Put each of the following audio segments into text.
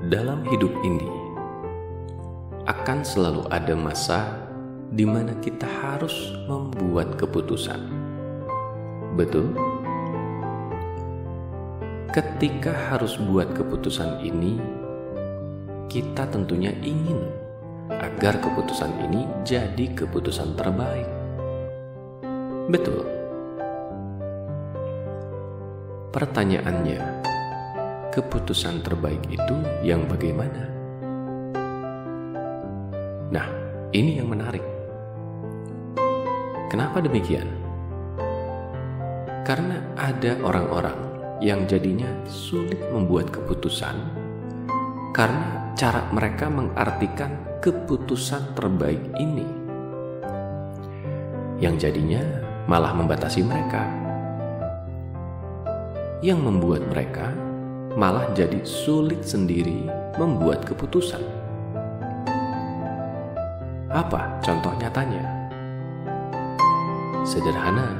Dalam hidup ini, akan selalu ada masa di mana kita harus membuat keputusan. Betul? Ketika harus buat keputusan ini, kita tentunya ingin agar keputusan ini jadi keputusan terbaik. Betul? Pertanyaannya, keputusan terbaik itu yang bagaimana? Nah, ini yang menarik. Kenapa demikian? Karena ada orang-orang yang jadinya sulit membuat keputusan karena cara mereka mengartikan keputusan terbaik ini, yang jadinya malah membatasi mereka, yang membuat mereka malah jadi sulit sendiri membuat keputusan. Apa contoh nyatanya? Sederhana,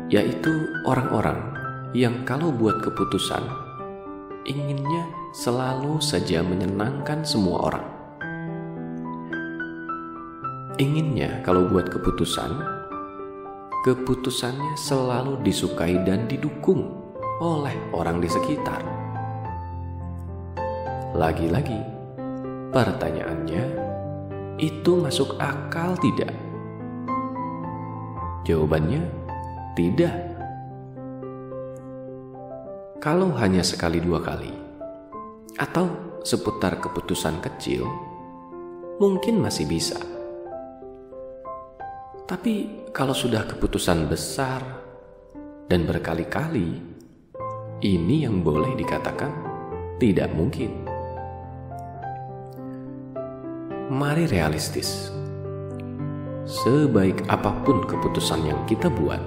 yaitu orang-orang yang kalau buat keputusan inginnya selalu saja menyenangkan semua orang. Inginnya kalau buat keputusannya selalu disukai dan didukung oleh orang di sekitar. Lagi-lagi, pertanyaannya, itu masuk akal tidak? Jawabannya, tidak. Kalau hanya sekali dua kali, atau seputar keputusan kecil, mungkin masih bisa. Tapi kalau sudah keputusan besar dan berkali-kali, ini yang boleh dikatakan tidak mungkin. Mari realistis. Sebaik apapun keputusan yang kita buat,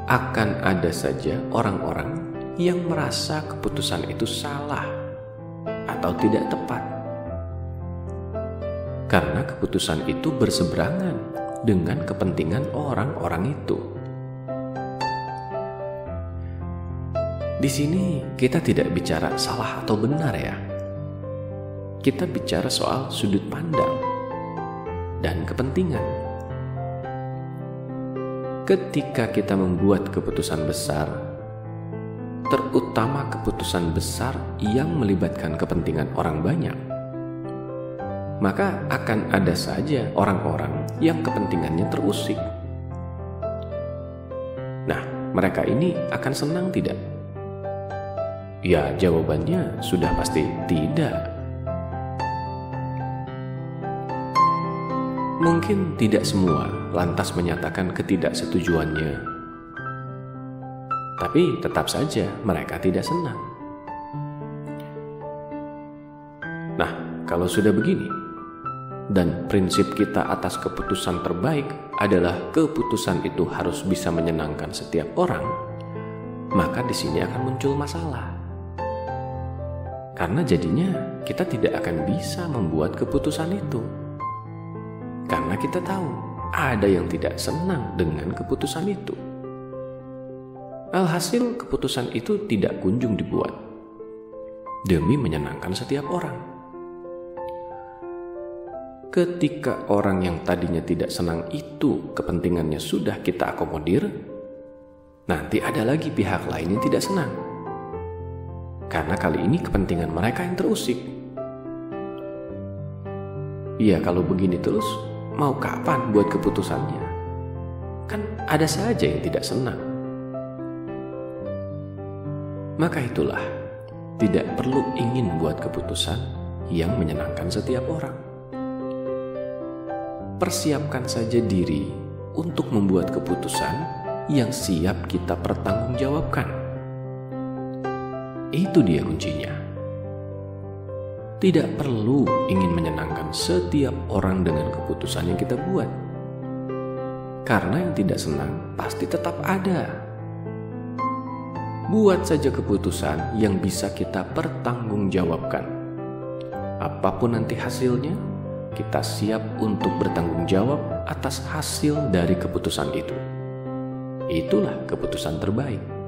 akan ada saja orang-orang yang merasa keputusan itu salah atau tidak tepat. Karena keputusan itu berseberangan dengan kepentingan orang-orang itu. Di sini kita tidak bicara salah atau benar ya. Kita bicara soal sudut pandang dan kepentingan. Ketika kita membuat keputusan besar, terutama keputusan besar yang melibatkan kepentingan orang banyak, maka akan ada saja orang-orang yang kepentingannya terusik. Nah, mereka ini akan senang tidak? Ya, jawabannya sudah pasti tidak. Mungkin tidak semua lantas menyatakan ketidaksetujuannya, tapi tetap saja mereka tidak senang. Nah, kalau sudah begini, dan prinsip kita atas keputusan terbaik adalah keputusan itu harus bisa menyenangkan setiap orang, maka di sini akan muncul masalah. Karena jadinya kita tidak akan bisa membuat keputusan itu. Karena kita tahu ada yang tidak senang dengan keputusan itu. Alhasil keputusan itu tidak kunjung dibuat demi menyenangkan setiap orang. Ketika orang yang tadinya tidak senang itu kepentingannya sudah kita akomodir, nanti ada lagi pihak lain yang tidak senang. Karena kali ini kepentingan mereka yang terusik. Ya, kalau begini terus, mau kapan buat keputusannya? Kan ada saja yang tidak senang. Maka itulah, tidak perlu ingin buat keputusan yang menyenangkan setiap orang. Persiapkan saja diri untuk membuat keputusan yang siap kita pertanggungjawabkan. Itu dia kuncinya. Tidak perlu ingin menyenangkan setiap orang dengan keputusan yang kita buat. Karena yang tidak senang pasti tetap ada. Buat saja keputusan yang bisa kita pertanggungjawabkan. Apapun nanti hasilnya, kita siap untuk bertanggung jawab atas hasil dari keputusan itu. Itulah keputusan terbaik.